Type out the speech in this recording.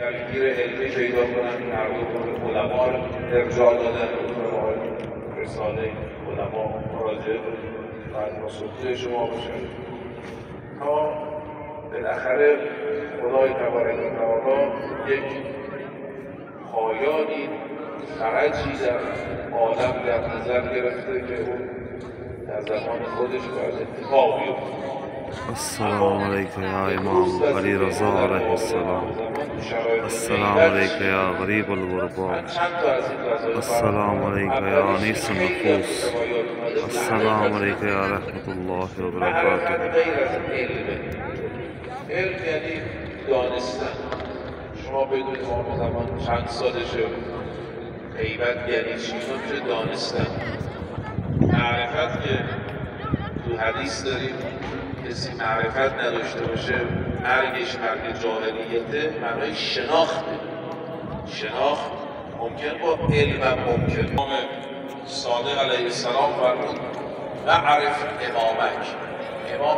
گیر علمی پیدا کنن، مردم علما رو ارجاع دادن به رساله علما مراجعه و از مسئولیت شما باشن تا بالاخره خدای تبارک و تعالی یک پایانی فرجی در عالم در نظر گرفته که اون در زمان خودش باید اتفاق بیفته. السلام علیکم یا امام علی رضا علیه السلام. السلام علیکم یا غریب الغربا. السلام علیکم یا انیس النفوس. السلام علیکم یا رحمت الله و برکاته. علم یعنی دانستن. شما بدونید ما زمان چند سالشه غیبت یعنی چی؟ میشه دانستن. معرفت که تو حدیث داریم کسی معرفت نداشته باشه مرگش مرگ جاهلیته، معنای شناخته. شناخت ممکن با علم ممکن. امام صادق علیه السلام فرمود معرف امامک. امام